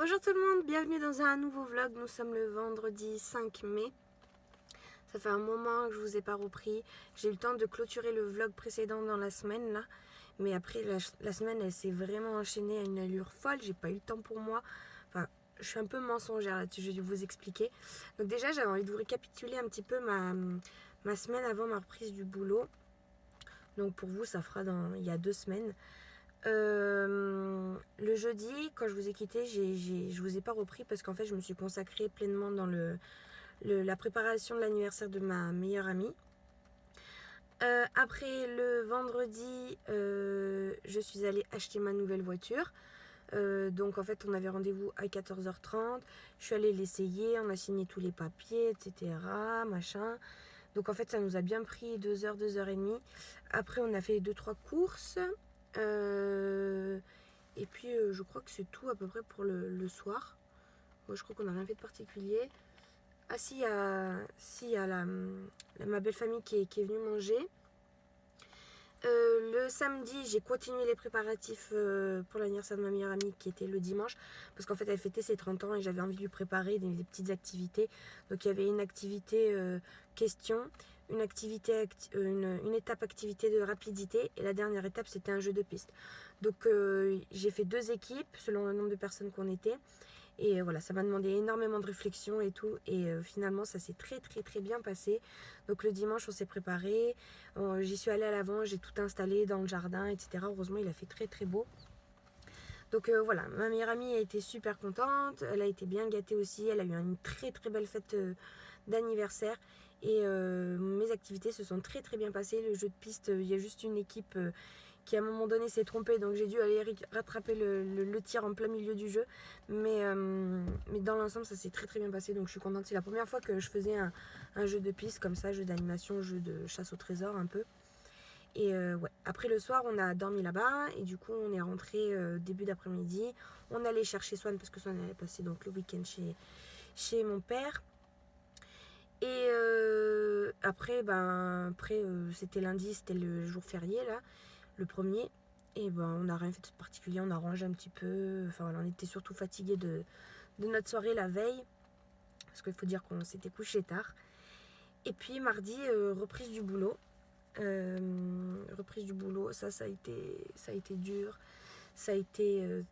Bonjour tout le monde, bienvenue dans un nouveau vlog. Nous sommes le vendredi 5 mai. Ça fait un moment que je vous ai pas repris. J'ai eu le temps de clôturer le vlog précédent dans la semaine là. Mais après la semaine elle s'est vraiment enchaînée à une allure folle. J'ai pas eu le temps pour moi. Enfin, je suis un peu mensongère là-dessus, je vais vous expliquer. Donc déjà j'avais envie de vous récapituler un petit peu ma semaine avant ma reprise du boulot. Donc pour vous ça fera il y a 2 semaines. Le jeudi, quand je vous ai quitté, je vous ai pas repris parce qu'en fait, je me suis consacrée pleinement dans la préparation de l'anniversaire de ma meilleure amie. Après le vendredi, je suis allée acheter ma nouvelle voiture. Donc en fait, on avait rendez-vous à 14h30. Je suis allée l'essayer, on a signé tous les papiers, etc. Machin. Donc en fait, ça nous a bien pris 2 heures, 2 heures et demie. Après, on a fait 2-3 courses. Et puis je crois que c'est tout à peu près pour le soir. Moi je crois qu'on n'a rien fait de particulier. Ah si, il y a ma belle famille qui est venue manger. Le samedi, j'ai continué les préparatifs pour l'anniversaire de ma meilleure amie qui était le dimanche. Parce qu'en fait, elle fêtait ses 30 ans et j'avais envie de lui préparer des petites activités. Donc, il y avait une activité question, une étape activité de rapidité. Et la dernière étape, c'était un jeu de piste. Donc, j'ai fait 2 équipes selon le nombre de personnes qu'on était. Et voilà, ça m'a demandé énormément de réflexion et tout. Et finalement, ça s'est très très très bien passé. Donc le dimanche, on s'est préparé. J'y suis allée à l'avant, j'ai tout installé dans le jardin, etc. Heureusement, il a fait très très beau. Donc voilà, ma meilleure amie a été super contente. Elle a été bien gâtée aussi. Elle a eu une très très belle fête d'anniversaire. Et mes activités se sont très très bien passées. Le jeu de piste, il y a juste une équipe qui à un moment donné s'est trompée, donc j'ai dû aller rattraper le tir en plein milieu du jeu. Mais dans l'ensemble, ça s'est très très bien passé, donc je suis contente. C'est la première fois que je faisais un jeu de piste comme ça, jeu d'animation, jeu de chasse au trésor un peu. Et ouais, après le soir, on a dormi là-bas et du coup, on est rentré début d'après-midi. On allait chercher Swan parce que Swan allait passer donc le week-end chez mon père. Et après c'était lundi, c'était le jour férié là, le premier. Et ben on n'a rien fait de particulier, on a rangé un petit peu. Enfin voilà, on était surtout fatigués de notre soirée la veille. Parce qu'il faut dire qu'on s'était couché tard. Et puis mardi, reprise du boulot. Reprise du boulot, ça a été dur. Ça a été.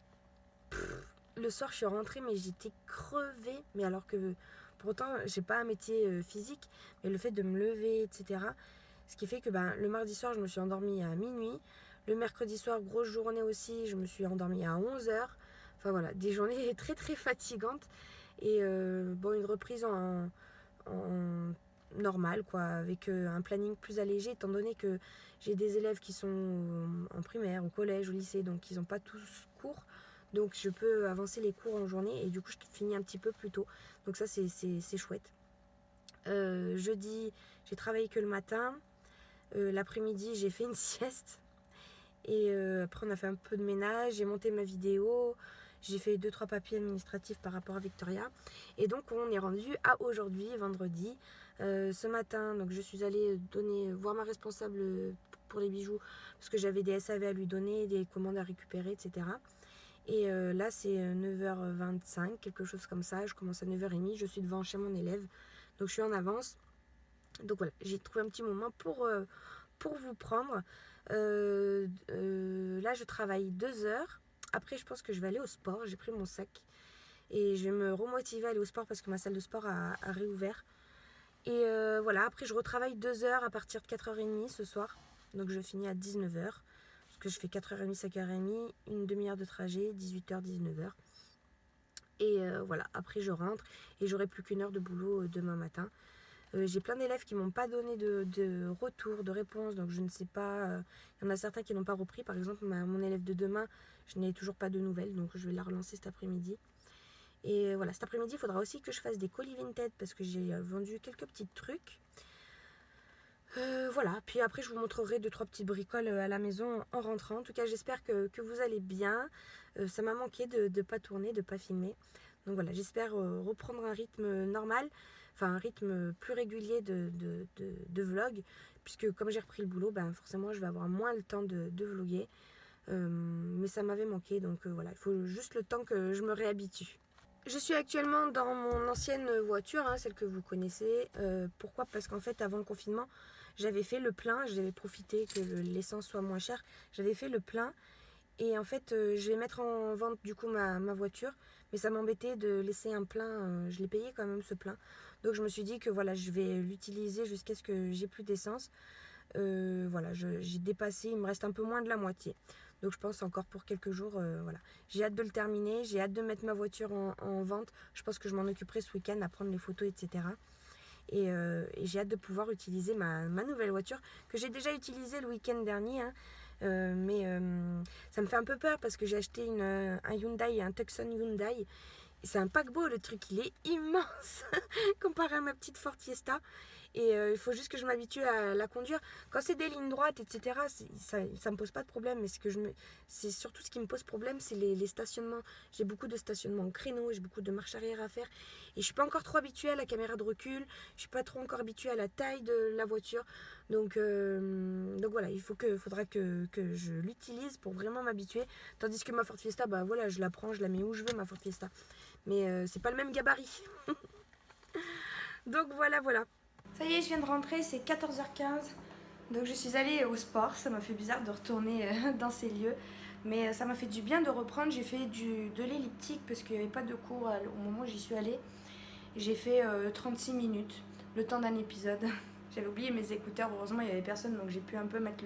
Le soir, je suis rentrée, mais j'étais crevée. Mais alors que pourtant, j'ai pas un métier physique, mais le fait de me lever, etc. Ce qui fait que le mardi soir, je me suis endormie à minuit. Le mercredi soir, grosse journée aussi, je me suis endormie à 11h. Enfin voilà, des journées très très fatigantes. Et bon, une reprise en normal, quoi, avec un planning plus allégé, étant donné que j'ai des élèves qui sont en primaire, au collège, au lycée, donc ils n'ont pas tous cours. Donc je peux avancer les cours en journée et du coup je finis un petit peu plus tôt. Donc ça c'est chouette. Jeudi, j'ai travaillé que le matin. L'après-midi, j'ai fait une sieste. Et après, on a fait un peu de ménage. J'ai monté ma vidéo. J'ai fait 2-3 papiers administratifs par rapport à Victoria. Et donc, on est rendu à aujourd'hui, vendredi. Ce matin, donc, je suis allée voir ma responsable pour les bijoux. Parce que j'avais des SAV à lui donner, des commandes à récupérer, etc. Et là, c'est 9h25, quelque chose comme ça. Je commence à 9h30. Je suis devant chez mon élève. Donc, je suis en avance. Donc voilà, j'ai trouvé un petit moment pour vous prendre. Là, je travaille 2 heures. Après, je pense que je vais aller au sport. J'ai pris mon sac et je vais me remotiver à aller au sport parce que ma salle de sport a réouvert. Et voilà, après, je retravaille 2 heures à partir de 4h30 ce soir. Donc, je finis à 19h parce que je fais 4h30, 5h30, une demi-heure de trajet, 18h, 19h. Et voilà, après, je rentre et j'aurai plus qu'une heure de boulot demain matin. J'ai plein d'élèves qui m'ont pas donné de retour, de réponse, donc je ne sais pas. Il y en a certains qui n'ont pas repris. Par exemple, mon élève de demain, je n'ai toujours pas de nouvelles, donc je vais la relancer cet après-midi. Et voilà, cet après-midi, il faudra aussi que je fasse des colis vintage parce que j'ai vendu quelques petits trucs. Voilà, puis après je vous montrerai 2-3 petites bricoles à la maison en rentrant. En tout cas, j'espère que vous allez bien. Ça m'a manqué de ne pas tourner, de ne pas filmer. Donc voilà, j'espère reprendre un rythme normal, enfin un rythme plus régulier de vlog, puisque comme j'ai repris le boulot, forcément je vais avoir moins le temps de vlogger. Mais ça m'avait manqué, donc voilà, il faut juste le temps que je me réhabitue. Je suis actuellement dans mon ancienne voiture, hein, celle que vous connaissez. Pourquoi? Parce qu'en fait, avant le confinement, j'avais fait le plein. J'avais profité que l'essence soit moins chère. J'avais fait le plein. Et en fait, je vais mettre en vente du coup ma voiture. Mais ça m'embêtait de laisser un plein. Je l'ai payé quand même ce plein. Donc je me suis dit que voilà, je vais l'utiliser jusqu'à ce que j'ai plus d'essence. Voilà, j'ai dépassé, il me reste un peu moins de la moitié. Donc je pense encore pour quelques jours, voilà. J'ai hâte de le terminer, j'ai hâte de mettre ma voiture en vente. Je pense que je m'en occuperai ce week-end à prendre les photos, etc. Et j'ai hâte de pouvoir utiliser ma nouvelle voiture que j'ai déjà utilisée le week-end dernier. Hein. Mais ça me fait un peu peur parce que j'ai acheté un Hyundai, un Tucson Hyundai. C'est un paquebot, le truc, il est immense comparé à ma petite Ford Fiesta. Et il faut juste que je m'habitue à la conduire. Quand c'est des lignes droites, etc., ça me pose pas de problème. Mais c'est surtout ce qui me pose problème, c'est les stationnements. J'ai beaucoup de stationnements au créneau, j'ai beaucoup de marche arrière à faire. Et je suis pas encore trop habituée à la caméra de recul. Je suis pas trop encore habituée à la taille de la voiture. Donc voilà, faudra que je l'utilise pour vraiment m'habituer. Tandis que ma Ford Fiesta, bah voilà, je la prends, je la mets où je veux, ma Ford Fiesta. Mais c'est pas le même gabarit. Donc voilà. Ça y est, je viens de rentrer, c'est 14h15. Donc je suis allée au sport. Ça m'a fait bizarre de retourner dans ces lieux. Mais ça m'a fait du bien de reprendre. J'ai fait de l'elliptique parce qu'il n'y avait pas de cours au moment où j'y suis allée. J'ai fait 36 minutes, le temps d'un épisode. J'avais oublié mes écouteurs, heureusement il n'y avait personne, donc j'ai pu un peu mettre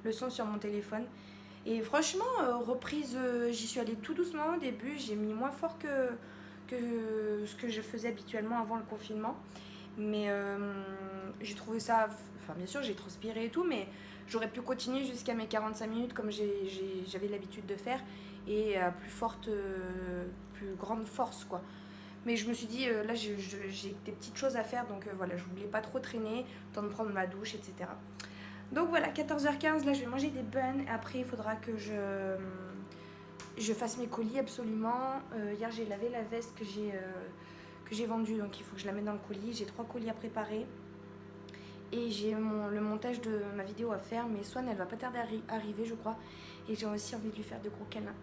le son sur mon téléphone. Et franchement, reprise, j'y suis allée tout doucement au début. J'ai mis moins fort que ce que je faisais habituellement avant le confinement. Mais j'ai trouvé ça... Enfin, bien sûr, j'ai transpiré et tout, mais j'aurais pu continuer jusqu'à mes 45 minutes comme j'avais l'habitude de faire. Et à plus grande force, quoi. Mais je me suis dit, là, j'ai des petites choses à faire, donc voilà, je voulais pas trop traîner, le temps de prendre ma douche, etc. Donc voilà, 14h15, là, je vais manger des buns. Après, il faudra que je fasse mes colis, absolument. Hier, j'ai lavé la veste que j'ai vendue, donc il faut que je la mette dans le colis. J'ai 3 colis à préparer. Et j'ai le montage de ma vidéo à faire, mais Swan, elle va pas tarder à arriver, je crois. Et j'ai aussi envie de lui faire de gros câlins.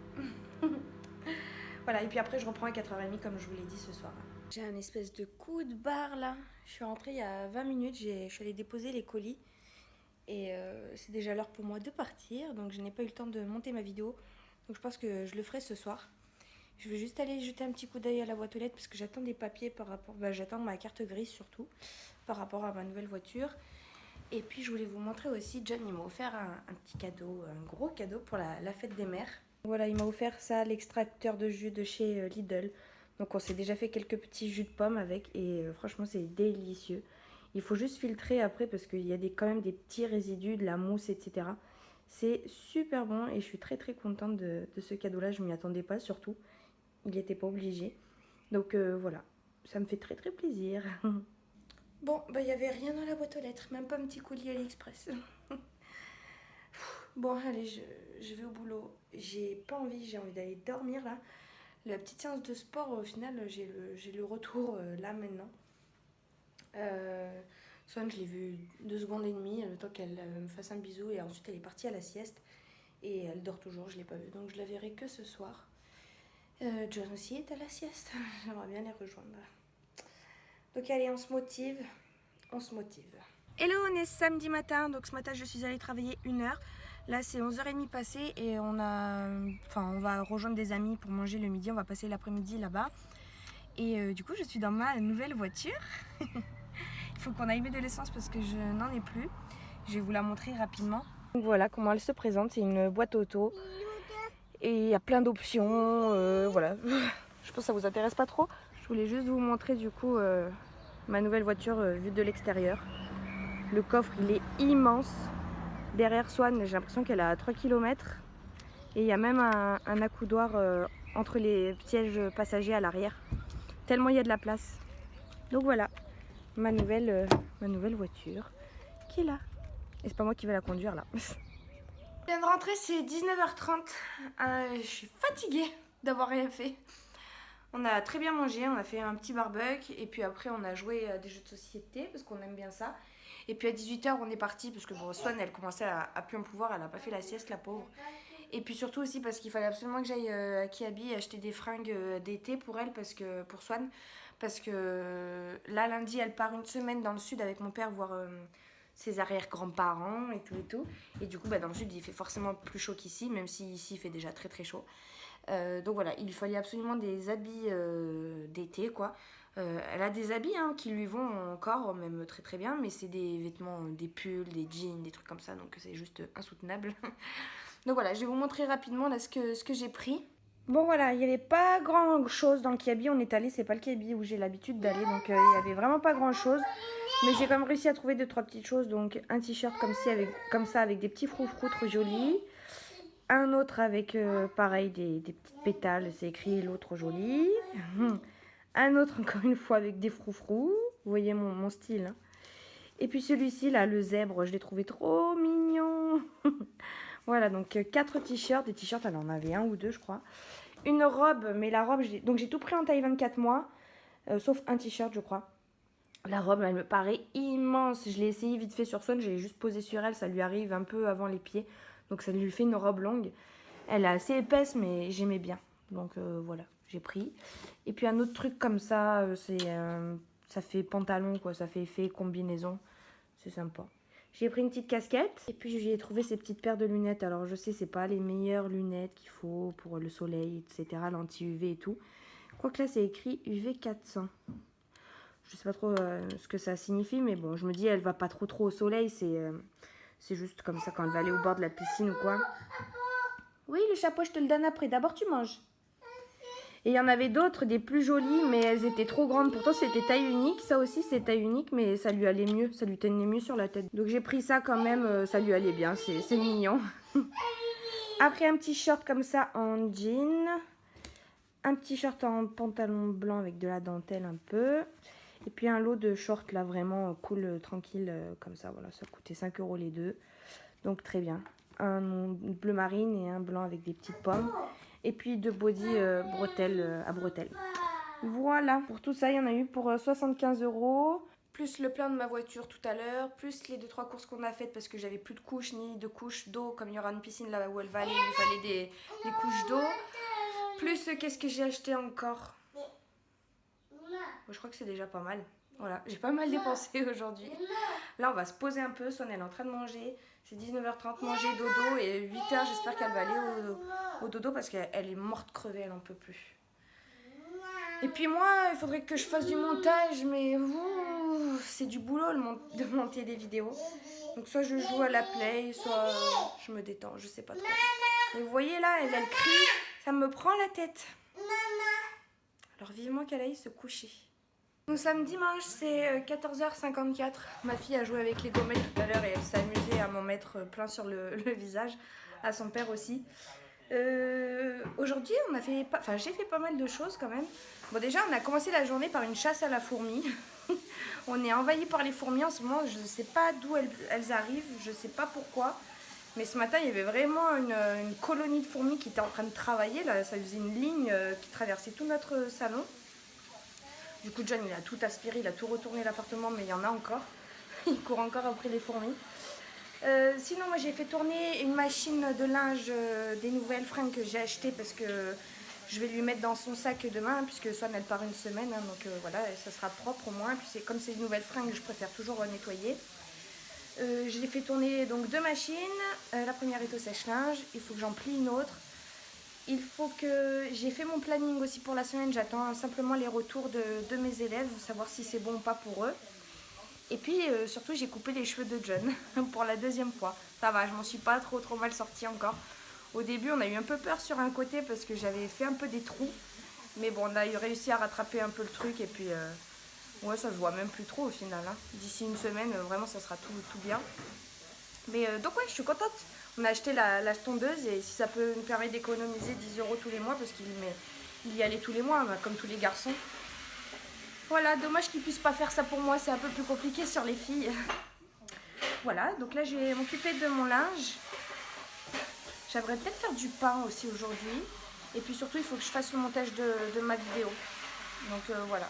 Voilà, et puis après je reprends à 4h30 comme je vous l'ai dit ce soir. J'ai un espèce de coup de barre là. Je suis rentrée il y a 20 minutes, je suis allée déposer les colis. Et c'est déjà l'heure pour moi de partir, donc je n'ai pas eu le temps de monter ma vidéo. Donc je pense que je le ferai ce soir. Je vais juste aller jeter un petit coup d'œil à la boîte aux lettres parce que j'attends des papiers par rapport... j'attends ma carte grise surtout par rapport à ma nouvelle voiture. Et puis je voulais vous montrer aussi, John il m'a offert un petit cadeau, un gros cadeau pour la fête des mères. Voilà, il m'a offert ça, l'extracteur de jus de chez Lidl. Donc on s'est déjà fait quelques petits jus de pommes avec et franchement c'est délicieux. Il faut juste filtrer après parce qu'il y a quand même des petits résidus, de la mousse, etc. C'est super bon et je suis très contente de ce cadeau-là. Je ne m'y attendais pas surtout. Il n'était pas obligé. Donc voilà, ça me fait très plaisir. Bon, bah il n'y avait rien dans la boîte aux lettres, même pas un petit colis AliExpress. Bon, allez, je vais au boulot. J'ai envie d'aller dormir là. La petite séance de sport, au final, j'ai le retour là maintenant. Swan, je l'ai vue 2 secondes et demie, le temps qu'elle me fasse un bisou, et ensuite elle est partie à la sieste. Et elle dort toujours, je ne l'ai pas vue, donc je la verrai que ce soir. John aussi est à la sieste, j'aimerais bien les rejoindre. Donc allez, on se motive. Hello, on est samedi matin, donc ce matin je suis allée travailler 1 heure. Là c'est 11h30 passées et on va rejoindre des amis pour manger le midi, on va passer l'après-midi là-bas. Et du coup je suis dans ma nouvelle voiture. Il faut qu'on aille mettre de l'essence parce que je n'en ai plus. Je vais vous la montrer rapidement. Donc voilà comment elle se présente, c'est une boîte auto. Et il y a plein d'options, voilà. Je pense que ça vous intéresse pas trop. Je voulais juste vous montrer du coup ma nouvelle voiture vue de l'extérieur. Le coffre il est immense. Derrière Swan, j'ai l'impression qu'elle a 3 km. Et il y a même un accoudoir entre les sièges passagers à l'arrière. Tellement il y a de la place. Donc voilà, ma nouvelle voiture qui est là. Et c'est pas moi qui vais la conduire là. Je viens de rentrer, c'est 19h30. Je suis fatiguée d'avoir rien fait. On a très bien mangé, on a fait un petit barbecue. Et puis après on a joué à des jeux de société parce qu'on aime bien ça. Et puis à 18h on est parti parce que bon, Swan elle commençait à plus en pouvoir, elle a pas fait la sieste la pauvre. Et puis surtout aussi parce qu'il fallait absolument que j'aille à Kiabi acheter des fringues d'été pour elle, pour Swan. Parce que là, lundi, elle part une semaine dans le sud avec mon père voir ses arrière-grands-parents et tout et tout. Et du coup, dans le sud, il fait forcément plus chaud qu'ici, même si ici, il fait déjà très très chaud. Donc voilà, il lui fallait absolument des habits d'été, quoi. Elle a des habits qui lui vont encore, même très très bien, mais c'est des vêtements, des pulls, des jeans, des trucs comme ça, donc c'est juste insoutenable. Donc voilà, je vais vous montrer rapidement là ce que j'ai pris. Bon voilà, il n'y avait pas grand chose dans le Kiabi, on est allé, c'est pas le Kiabi où j'ai l'habitude d'aller, donc il n'y avait vraiment pas grand chose. Mais j'ai quand même réussi à trouver 2-3 petites choses, donc un t-shirt comme ça avec des petits froufrous trop jolis. Un autre avec, pareil, des petites pétales, c'est écrit l'autre joli. Un autre, encore une fois, avec des froufrous. Vous voyez mon style. Hein. Et puis celui-ci, là, le zèbre, je l'ai trouvé trop mignon. Voilà, donc 4 t-shirts. Des t-shirts, elle en avait un ou deux, je crois. Une robe, mais la robe, donc j'ai tout pris en taille 24 mois. Sauf un t-shirt, je crois. La robe, elle me paraît immense. Je l'ai essayé vite fait sur Swan, j'ai juste posé sur elle. Ça lui arrive un peu avant les pieds. Donc ça lui fait une robe longue. Elle est assez épaisse, mais j'aimais bien. Donc voilà, j'ai pris. Et puis un autre truc comme ça, ça fait pantalon, quoi. Ça fait effet combinaison. C'est sympa. J'ai pris une petite casquette. Et puis j'ai trouvé ces petites paires de lunettes. Alors je sais, c'est pas les meilleures lunettes qu'il faut pour le soleil, etc. L'anti-UV et tout. Quoique là, c'est écrit UV 400. Je sais pas trop ce que ça signifie, mais bon, je me dis, elle va pas trop au soleil. C'est juste comme ça quand elle va aller au bord de la piscine ou quoi. Oui, le chapeau, je te le donne après. D'abord, tu manges. Et il y en avait d'autres, des plus jolies, mais elles étaient trop grandes. Pourtant, c'était taille unique. Ça aussi, c'est taille unique, mais ça lui allait mieux. Ça lui tenait mieux sur la tête. Donc, j'ai pris ça quand même. Ça lui allait bien. C'est mignon. Après, un petit short comme ça en jean. Un petit short en pantalon blanc avec de la dentelle un peu. Et puis un lot de shorts là vraiment cool, tranquille, comme ça. Voilà, ça coûtait 5 € les deux. Donc très bien. Un bleu marine et un blanc avec des petites pommes. Et puis deux body bretelles à bretelles. Voilà, pour tout ça, il y en a eu pour 75 €. Plus le plein de ma voiture tout à l'heure, plus les 2-3 courses qu'on a faites parce que j'avais plus de couches ni de couches d'eau. Comme il y aura une piscine là où elle va aller, il fallait des couches d'eau. Plus qu'est-ce que j'ai acheté encore? Je crois que c'est déjà pas mal. Voilà, j'ai pas mal dépensé aujourd'hui. Là, on va se poser un peu. Swan, elle est en train de manger. C'est 19h30, manger, dodo. Et 8h, j'espère qu'elle va aller au dodo parce qu'elle est morte crevée, elle n'en peut plus. Et puis moi, il faudrait que je fasse du montage, mais c'est du boulot de monter des vidéos. Donc soit je joue à la play, soit je me détends, je sais pas trop. Et vous voyez là, elle crie, ça me prend la tête. Alors vivement qu'elle aille se coucher. Nous sommes dimanche, c'est 14h54. Ma fille a joué avec les gommettes tout à l'heure et elle s'est amusée à m'en mettre plein sur le visage. À son père aussi. Aujourd'hui, j'ai fait pas mal de choses quand même. Bon, déjà, on a commencé la journée par une chasse à la fourmi. On est envahi par les fourmis en ce moment. Je ne sais pas d'où elles arrivent, je ne sais pas pourquoi. Mais ce matin, il y avait vraiment une colonie de fourmis qui était en train de travailler. Là, ça faisait une ligne qui traversait tout notre salon. Du coup, John, il a tout aspiré, il a tout retourné l'appartement, mais il y en a encore. Il court encore après les fourmis. Sinon, moi, j'ai fait tourner une machine de linge des nouvelles fringues que j'ai achetées parce que je vais lui mettre dans son sac demain, puisque Swan, elle part une semaine. Hein, donc voilà, ça sera propre au moins. Puis comme c'est une nouvelle fringue, je préfère toujours nettoyer. J'ai fait tourner donc 2 machines. La première est au sèche-linge. Il faut que j'en plie une autre. Il faut que... J'ai fait mon planning aussi pour la semaine. J'attends simplement les retours de mes élèves, savoir si c'est bon ou pas pour eux. Et puis surtout, j'ai coupé les cheveux de John pour la 2e fois. Ça va, je m'en suis pas trop mal sortie encore. Au début, on a eu un peu peur sur un côté parce que j'avais fait un peu des trous. Mais bon, on a réussi à rattraper un peu le truc et puis... ouais, ça se voit même plus trop au final. Hein. D'ici une semaine, vraiment, ça sera tout bien. Mais donc ouais, je suis contente. On a acheté la tondeuse et si ça peut nous permettre d'économiser 10 € tous les mois parce qu'il y allait tous les mois, comme tous les garçons. Voilà, dommage qu'ils puissent pas faire ça pour moi, c'est un peu plus compliqué sur les filles. Voilà, donc là je vais m'occuper de mon linge. J'aimerais peut-être faire du pain aussi aujourd'hui. Et puis surtout, il faut que je fasse le montage de ma vidéo. Donc voilà,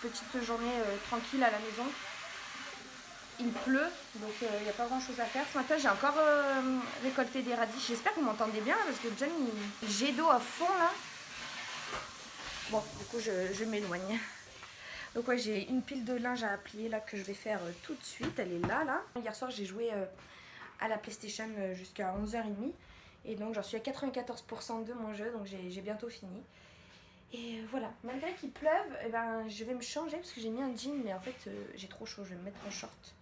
petite journée tranquille à la maison. il pleut, donc il n'y a pas grand chose à faire. Ce matin, j'ai encore récolté des radis. J'espère que vous m'entendez bien parce que John, il jet d'eau à fond là. Bon, du coup, je m'éloigne. Donc ouais, j'ai une pile de linge à plier là que je vais faire tout de suite. Elle est là. Hier soir, j'ai joué à la PlayStation jusqu'à 11h30. Et donc, j'en suis à 94% de mon jeu, donc j'ai bientôt fini. Et voilà, malgré qu'il pleuve, eh ben, je vais me changer parce que j'ai mis un jean, mais en fait, j'ai trop chaud, je vais me mettre en short.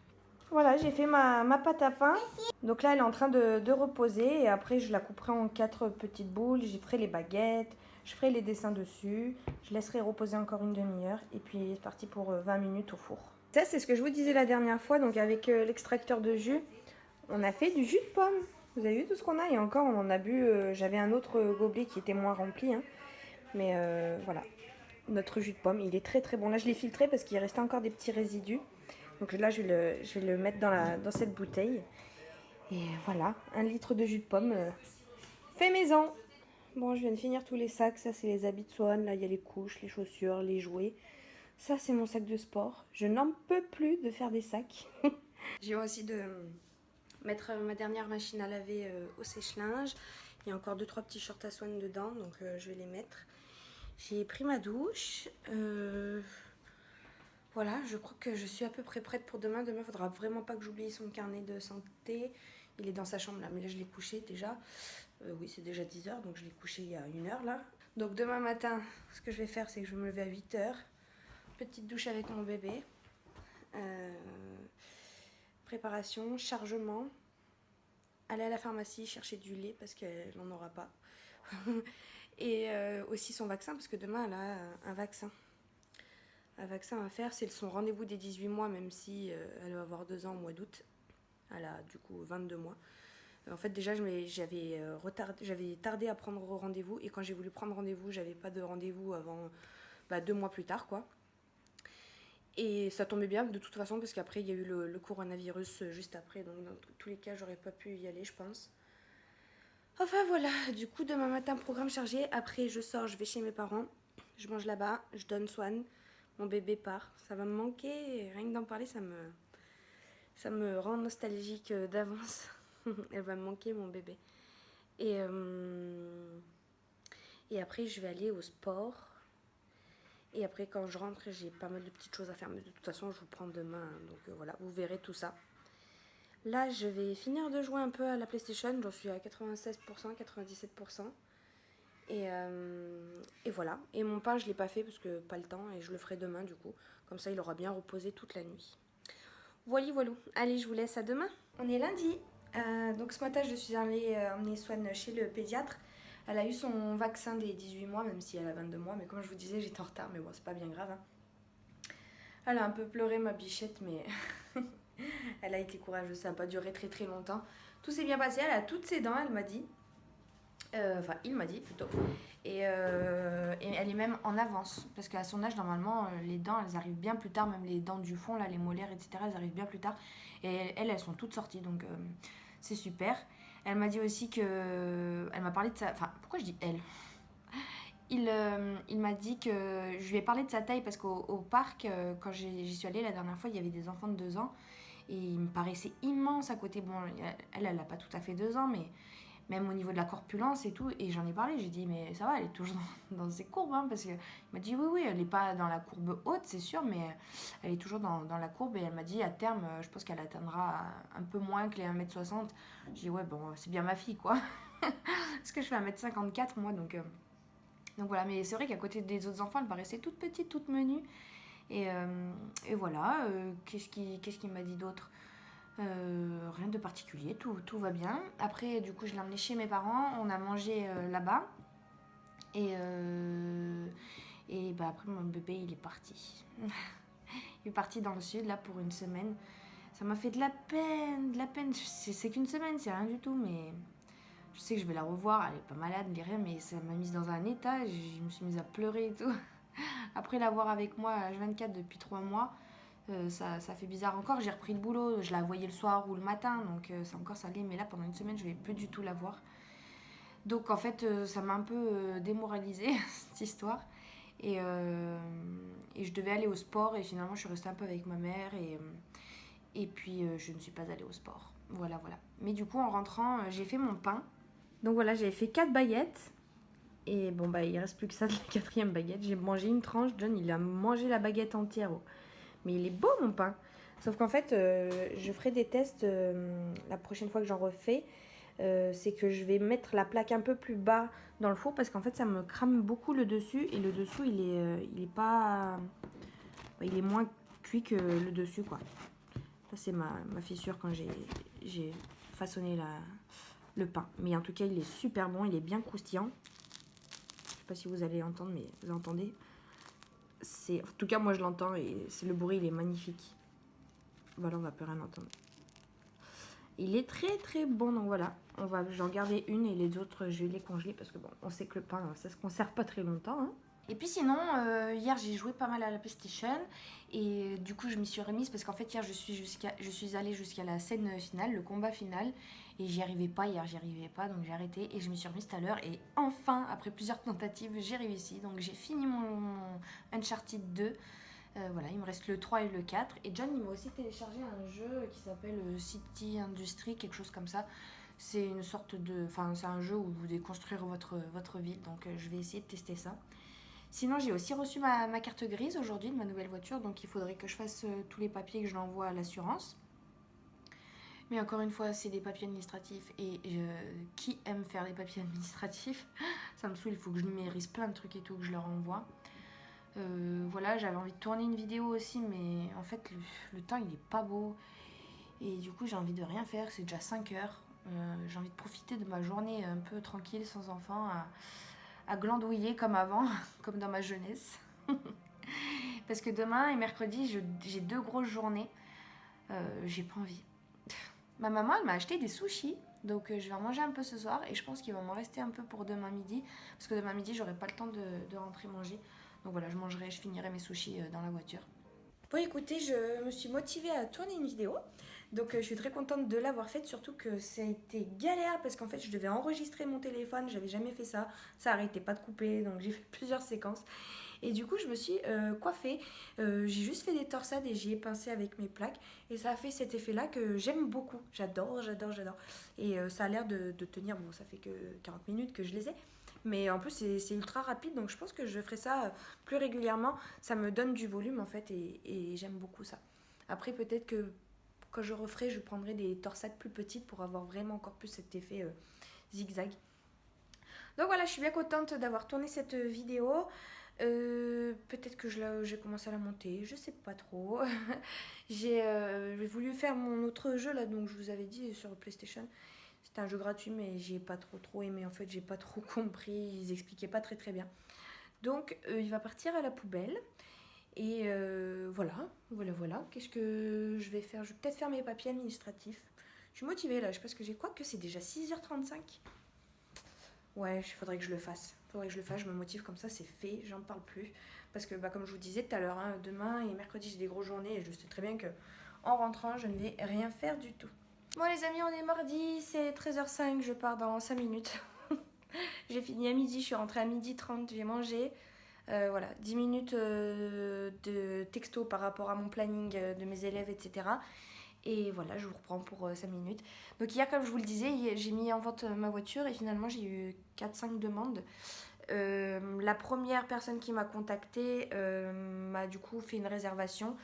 Voilà, j'ai fait ma pâte à pain. Donc là, elle est en train de reposer. Et après, je la couperai en 4 petites boules. J'y ferai les baguettes. Je ferai les dessins dessus. Je laisserai reposer encore une demi-heure. Et puis, c'est parti pour 20 minutes au four. Ça, c'est ce que je vous disais la dernière fois. Donc, avec l'extracteur de jus, on a fait du jus de pomme. Vous avez vu tout ce qu'on a? Et encore, on en a bu. J'avais un autre gobelet qui était moins rempli. Hein. Mais voilà, notre jus de pomme, il est très très bon. Là, je l'ai filtré parce qu'il restait encore des petits résidus. Donc là, je vais le mettre dans cette bouteille. Et voilà, 1 litre de jus de pomme fait maison. Bon, je viens de finir tous les sacs. Ça, c'est les habits de Swan. Là, il y a les couches, les chaussures, les jouets. Ça, c'est mon sac de sport. Je n'en peux plus de faire des sacs. J'ai aussi de mettre ma dernière machine à laver au sèche-linge. Il y a encore 2-3 petits shorts à Swan dedans, donc je vais les mettre. J'ai pris ma douche. Voilà, je crois que je suis à peu près prête pour demain. Demain, il ne faudra vraiment pas que j'oublie son carnet de santé. Il est dans sa chambre là, mais là, je l'ai couché déjà. Oui, c'est déjà 10h, donc je l'ai couché il y a 1 heure là. Donc demain matin, ce que je vais faire, c'est que je vais me lever à 8h. Petite douche avec mon bébé. Préparation, chargement. Aller à la pharmacie chercher du lait parce qu'elle n'en aura pas. Et aussi son vaccin, parce que demain, elle a un vaccin. Un vaccin à faire, c'est son rendez-vous des 18 mois, même si elle va avoir 2 ans au mois d'août. Elle a du coup 22 mois. En fait, déjà, j'avais tardé à prendre rendez-vous. Et quand j'ai voulu prendre rendez-vous, j'avais pas de rendez-vous avant 2 mois plus tard, quoi. Et ça tombait bien de toute façon, parce qu'après, il y a eu le coronavirus juste après. Donc, dans tous les cas, j'aurais pas pu y aller, je pense. Enfin, voilà. Du coup, demain matin, programme chargé. Après, je sors, je vais chez mes parents. Je mange là-bas, je donne Swan. Mon bébé part. Ça va me manquer. Rien que d'en parler, ça me rend nostalgique d'avance. Elle va me manquer, mon bébé. Et après, je vais aller au sport. Et après, quand je rentre, j'ai pas mal de petites choses à faire. Mais de toute façon, je vous prends demain. Donc voilà, vous verrez tout ça. Là, je vais finir de jouer un peu à la PlayStation. J'en suis à 96%, 97%. Et voilà. Et mon pain, je ne l'ai pas fait parce que pas le temps. Et je le ferai demain, du coup. Comme ça, il aura bien reposé toute la nuit. Voilà, voilà. Allez, je vous laisse à demain. On est lundi. Donc ce matin, je suis allée emmener Swan chez le pédiatre. Elle a eu son vaccin des 18 mois, même si elle a 22 mois. Mais comme je vous disais, j'étais en retard. Mais bon, c'est pas bien grave. Hein. Elle a un peu pleuré, ma bichette, mais elle a été courageuse. Ça n'a pas duré très très longtemps. Tout s'est bien passé. Elle a toutes ses dents, elle m'a dit. Enfin, il m'a dit plutôt. Et elle est même en avance. Parce qu'à son âge, normalement, les dents, elles arrivent bien plus tard. Même les dents du fond, là, les molaires, etc., elles arrivent bien plus tard. Et elles sont toutes sorties. Donc, c'est super. Elle m'a dit aussi que... Elle m'a parlé de sa... Enfin, pourquoi je dis elle? Il m'a dit que... Je lui ai parlé de sa taille parce qu'au parc, quand j'y suis allée la dernière fois, il y avait des enfants de 2 ans. Et il me paraissait immense à côté. Bon, elle n'a pas tout à fait 2 ans, mais... Même au niveau de la corpulence et tout, et j'en ai parlé, j'ai dit mais ça va, elle est toujours dans ses courbes, hein, parce qu'il m'a dit oui, elle n'est pas dans la courbe haute, c'est sûr, mais elle est toujours dans la courbe, et elle m'a dit à terme, je pense qu'elle atteindra un peu moins que les 1m60. J'ai dit ouais, bon, c'est bien ma fille, quoi, parce que je fais 1m54, moi, donc voilà, mais c'est vrai qu'à côté des autres enfants, elle paraissait toute petite, toute menue, et voilà, qu'est-ce qu'il m'a dit d'autre? Rien de particulier, tout va bien. Après, du coup, je l'ai emmené chez mes parents, on a mangé là-bas. Et après, mon bébé, il est parti. Il est parti dans le sud, là, pour une semaine. Ça m'a fait de la peine. C'est qu'une semaine, c'est rien du tout, mais je sais que je vais la revoir. Elle est pas malade, ni rien, mais ça m'a mise dans un état. Je me suis mise à pleurer et tout. Après l'avoir avec moi à H24 depuis 3 mois, ça fait bizarre encore. J'ai repris le boulot, je la voyais le soir ou le matin, donc c'est encore salé. Mais là, pendant une semaine, je vais plus du tout la voir. Donc en fait, ça m'a un peu démoralisée, cette histoire. Et je devais aller au sport, et finalement, je suis restée un peu avec ma mère. Et puis je ne suis pas allée au sport. Voilà. Mais du coup en rentrant, j'ai fait mon pain. Donc voilà, j'ai fait 4 baguettes. Et bon bah il reste plus que ça de la 4e baguette. J'ai mangé une tranche, John il a mangé la baguette entière. Mais il est beau mon pain. Sauf qu'en fait, je ferai des tests la prochaine fois que j'en refais. C'est que je vais mettre la plaque un peu plus bas dans le four parce qu'en fait ça me crame beaucoup le dessus et le dessous il est pas, il est moins cuit que le dessus quoi. Ça c'est ma fissure quand j'ai façonné le pain. Mais en tout cas il est super bon, il est bien croustillant. Je sais pas si vous allez entendre mais vous l'entendez. En tout cas moi je l'entends et c'est le bruit, il est magnifique. Voilà, on va plus rien entendre. Il est très très bon, donc voilà. J'en garder une et les autres, je vais les congeler parce que bon, on sait que le pain, ça se conserve pas très longtemps. Hein. Et puis sinon, hier j'ai joué pas mal à la PlayStation et du coup je m'y suis remise parce qu'en fait hier je suis allée jusqu'à la scène finale, le combat final et j'y arrivais pas donc j'ai arrêté et je m'y suis remise tout à l'heure et enfin après plusieurs tentatives j'ai réussi donc j'ai fini mon Uncharted 2. Voilà, il me reste le 3 et le 4. Et John, il m'a aussi téléchargé un jeu qui s'appelle City Industry, quelque chose comme ça. C'est une sorte de... Enfin, c'est un jeu où vous devez construire votre ville. Donc, je vais essayer de tester ça. Sinon, j'ai aussi reçu ma carte grise aujourd'hui de ma nouvelle voiture. Donc, il faudrait que je fasse tous les papiers que je l'envoie à l'assurance. Mais encore une fois, c'est des papiers administratifs. Et qui aime faire des papiers administratifs? Ça me saoule, il faut que je numérise plein de trucs et tout, que je leur envoie. Voilà, j'avais envie de tourner une vidéo aussi, mais en fait, le temps, il est pas beau. Et du coup, j'ai envie de rien faire, c'est déjà 5 heures. J'ai envie de profiter de ma journée un peu tranquille, sans enfant, à glandouiller comme avant, comme dans ma jeunesse. Parce que demain et mercredi, j'ai 2 grosses journées. J'ai pas envie. Ma maman, elle m'a acheté des sushis. Donc je vais en manger un peu ce soir et je pense qu'il va m'en rester un peu pour demain midi. Parce que demain midi, j'aurai pas le temps de rentrer manger. Donc voilà, je finirai mes sushis dans la voiture. Bon écoutez, je me suis motivée à tourner une vidéo. Donc je suis très contente de l'avoir faite, surtout que ça a été galère parce qu'en fait je devais enregistrer mon téléphone, j'avais jamais fait ça. Ça arrêtait pas de couper, donc j'ai fait plusieurs séquences. Et du coup je me suis coiffée, j'ai juste fait des torsades et j'y ai pincé avec mes plaques. Et ça a fait cet effet là que j'aime beaucoup, j'adore. Et ça a l'air de tenir, bon ça fait que 40 minutes que je les ai. Mais en plus c'est ultra rapide donc je pense que je ferai ça plus régulièrement. Ça me donne du volume en fait et j'aime beaucoup ça. Après peut-être que quand je referai je prendrai des torsades plus petites pour avoir vraiment encore plus cet effet zigzag. Donc voilà, je suis bien contente d'avoir tourné cette vidéo. Peut-être que j'ai commencé à la monter, je sais pas trop. J'ai voulu faire mon autre jeu là, donc je vous avais dit sur PlayStation. C'était un jeu gratuit, mais j'ai pas trop aimé. En fait, j'ai pas trop compris. Ils expliquaient pas très bien. Donc, il va partir à la poubelle. Et voilà. Qu'est-ce que je vais faire? Je vais peut-être faire mes papiers administratifs. Je suis motivée là, je sais pas ce que j'ai. Quoi que c'est déjà 6h35. Ouais, il faudrait que je le fasse. Je me motive comme ça, c'est fait, j'en parle plus. Parce que comme je vous disais tout à l'heure, hein, demain et mercredi j'ai des grosses journées et je sais très bien que en rentrant, je ne vais rien faire du tout. Bon les amis, on est mardi, c'est 13h05, je pars dans 5 minutes. J'ai fini à midi, je suis rentrée à 12h30, j'ai mangé. Voilà, 10 minutes de texto par rapport à mon planning de mes élèves, etc. Et voilà, je vous reprends pour 5 minutes. Donc hier, comme je vous le disais, j'ai mis en vente ma voiture et finalement j'ai eu 4-5 demandes. La première personne qui m'a contactée m'a du coup fait une réservation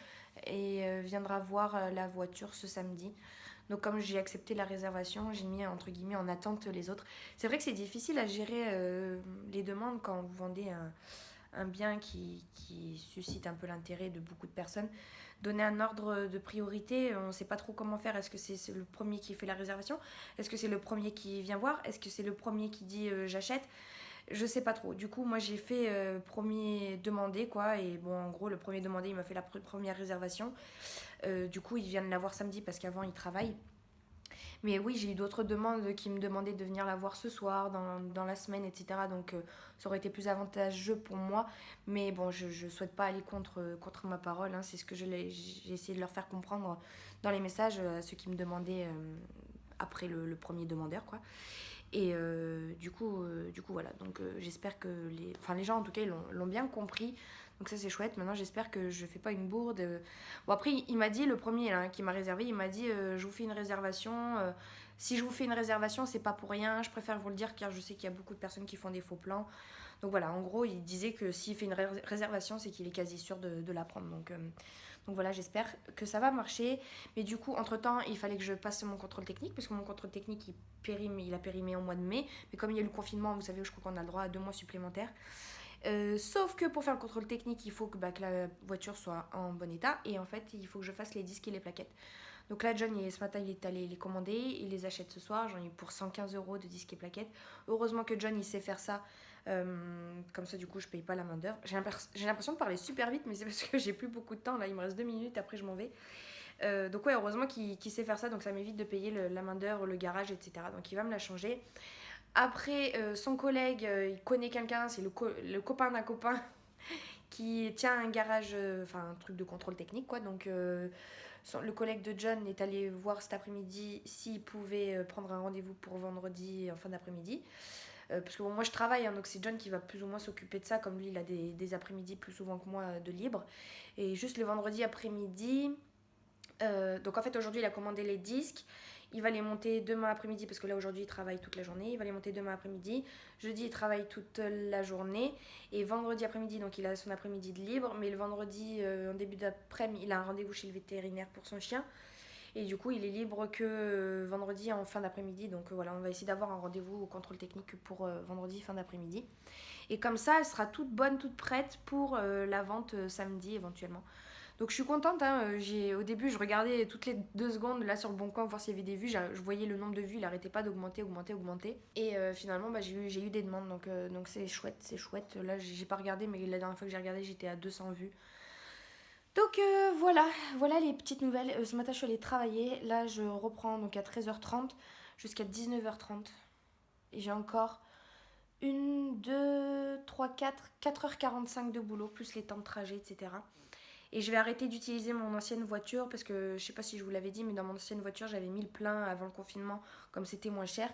et viendra voir la voiture ce samedi. Donc comme j'ai accepté la réservation, j'ai mis entre guillemets en attente les autres. C'est vrai que c'est difficile à gérer les demandes quand vous vendez un bien qui suscite un peu l'intérêt de beaucoup de personnes. Donner un ordre de priorité, on ne sait pas trop comment faire. Est-ce que c'est le premier qui fait la réservation? Est-ce que c'est le premier qui vient voir? Est-ce que c'est le premier qui dit j'achète? Je sais pas trop. Du coup, moi j'ai fait premier demandé quoi. Et bon, en gros, le premier demandé, il m'a fait la première réservation. Du coup, il vient de la voir samedi parce qu'avant, il travaille. Mais oui, j'ai eu d'autres demandes qui me demandaient de venir la voir ce soir, dans la semaine, etc. Donc ça aurait été plus avantageux pour moi. Mais bon, je ne souhaite pas aller contre ma parole. Hein. C'est ce que j'ai essayé de leur faire comprendre dans les messages à ceux qui me demandaient après le premier demandeur, quoi. Et du coup voilà. Donc j'espère que les gens, en tout cas, ils l'ont bien compris. Donc ça c'est chouette. Maintenant j'espère que je fais pas une bourde. Bon après il m'a dit, le premier là, qui m'a réservé, il m'a dit je vous fais une réservation. Si je vous fais une réservation c'est pas pour rien, je préfère vous le dire car je sais qu'il y a beaucoup de personnes qui font des faux plans. Donc voilà, en gros il disait que s'il fait une réservation c'est qu'il est quasi sûr de la prendre. Donc voilà, j'espère que ça va marcher. Mais du coup, entre-temps, il fallait que je passe mon contrôle technique, parce que mon contrôle technique, il a périmé en mois de mai. Mais comme il y a eu le confinement, vous savez, je crois qu'on a le droit à 2 mois supplémentaires. Sauf que pour faire le contrôle technique, il faut que la voiture soit en bon état. Et en fait, il faut que je fasse les disques et les plaquettes. Donc là, John, ce matin, il est allé les commander. Il les achète ce soir. J'en ai eu pour 115 € de disques et plaquettes. Heureusement que John, il sait faire ça. Comme ça, du coup, je paye pas la main d'œuvre. J'ai l'impression de parler super vite, mais c'est parce que j'ai plus beaucoup de temps. Là, il me reste 2 minutes. Après, je m'en vais. Donc ouais, heureusement qu'il sait faire ça. Donc ça m'évite de payer la main d'œuvre, le garage, etc. Donc il va me la changer. Après, son collègue, il connaît quelqu'un, c'est le copain d'un copain qui tient un garage, enfin un truc de contrôle technique, quoi. Donc, le collègue de John est allé voir cet après-midi s'il pouvait prendre un rendez-vous pour vendredi en fin d'après-midi. Parce que bon, moi je travaille, hein, donc c'est John qui va plus ou moins s'occuper de ça, comme lui il a des après-midi plus souvent que moi de libre. Et juste le vendredi après-midi, donc en fait aujourd'hui il a commandé les disques. Il va les monter demain après-midi parce que là aujourd'hui il travaille toute la journée. Il va les monter demain après-midi. Jeudi il travaille toute la journée. Et vendredi après-midi, donc il a son après-midi de libre. Mais le vendredi en début d'après-midi, il a un rendez-vous chez le vétérinaire pour son chien. Et du coup il est libre que vendredi en fin d'après-midi. Donc voilà, on va essayer d'avoir un rendez-vous au contrôle technique pour vendredi fin d'après-midi. Et comme ça elle sera toute bonne, toute prête pour la vente samedi éventuellement. Donc je suis contente, hein. Au début je regardais toutes les 2 secondes là sur le bon coin voir s'il y avait des vues, je voyais le nombre de vues, il n'arrêtait pas d'augmenter. Et finalement j'ai eu des demandes, donc c'est chouette. Là j'ai pas regardé, mais la dernière fois que j'ai regardé j'étais à 200 vues. Donc voilà les petites nouvelles. Ce matin je suis allée travailler, là je reprends donc à 13h30 jusqu'à 19h30. Et j'ai encore 1, 2, 3, 4h45 de boulot, plus les temps de trajet, etc. Et je vais arrêter d'utiliser mon ancienne voiture parce que je sais pas si je vous l'avais dit, mais dans mon ancienne voiture j'avais mis le plein avant le confinement comme c'était moins cher.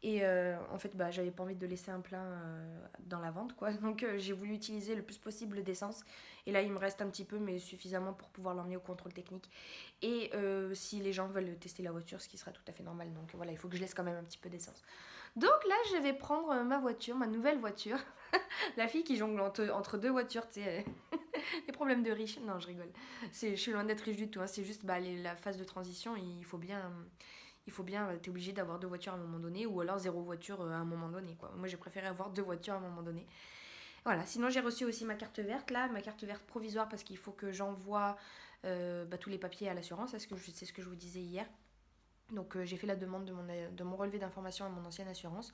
Et en fait j'avais pas envie de laisser un plein dans la vente, quoi. Donc j'ai voulu utiliser le plus possible d'essence. Et là il me reste un petit peu, mais suffisamment pour pouvoir l'emmener au contrôle technique. Et si les gens veulent tester la voiture, ce qui sera tout à fait normal. Donc voilà, il faut que je laisse quand même un petit peu d'essence. Donc là je vais prendre ma voiture, ma nouvelle voiture. La fille qui jongle entre 2 voitures, tu sais. Les problèmes de riches. Non, je rigole. Je suis loin d'être riche du tout, hein. C'est juste la phase de transition. Il faut bien, t'es obligé d'avoir 2 voitures à un moment donné, ou alors 0 voiture à un moment donné, quoi. Moi j'ai préféré avoir 2 voitures à un moment donné. Voilà, sinon j'ai reçu aussi ma carte verte là, ma carte verte provisoire, parce qu'il faut que j'envoie tous les papiers à l'assurance. C'est ce que je vous disais hier. Donc j'ai fait la demande de mon relevé d'information à mon ancienne assurance.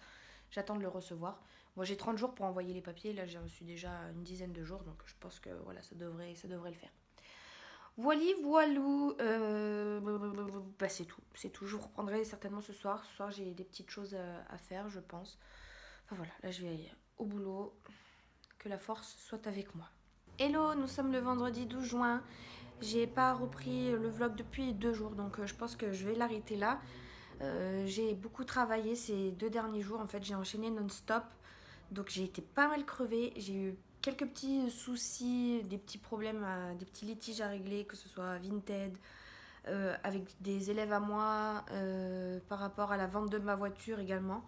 J'attends de le recevoir. Moi j'ai 30 jours pour envoyer les papiers. Là j'ai reçu déjà une dizaine de jours. Donc je pense que voilà, ça devrait le faire. Voilou. C'est tout. C'est tout. Je vous reprendrai certainement ce soir. Ce soir j'ai des petites choses à faire, je pense. Enfin voilà, là je vais aller au boulot. Que la force soit avec moi. Hello, nous sommes le vendredi 12 juin. J'ai pas repris le vlog depuis 2 jours. Donc je pense que je vais l'arrêter là. J'ai beaucoup travaillé ces 2 derniers jours. En fait, j'ai enchaîné non-stop. Donc, j'ai été pas mal crevée. J'ai eu quelques petits soucis, des petits problèmes, des petits litiges à régler, que ce soit à Vinted, avec des élèves à moi, par rapport à la vente de ma voiture également.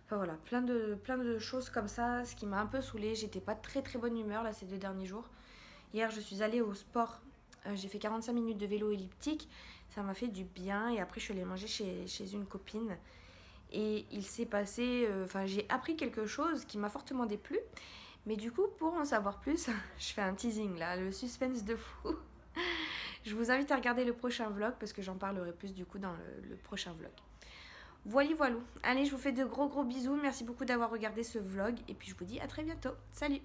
Enfin voilà, plein de choses comme ça, ce qui m'a un peu saoulée. J'étais pas de très très bonne humeur là ces 2 derniers jours. Hier, je suis allée au sport. J'ai fait 45 minutes de vélo elliptique. Ça m'a fait du bien. Et après, je suis allée manger chez une copine. Et il s'est passé... j'ai appris quelque chose qui m'a fortement déplu. Mais du coup, pour en savoir plus, je fais un teasing là, le suspense de fou. Je vous invite à regarder le prochain vlog parce que j'en parlerai plus du coup dans le prochain vlog. Voilou. Allez, je vous fais de gros bisous. Merci beaucoup d'avoir regardé ce vlog. Et puis, je vous dis à très bientôt. Salut!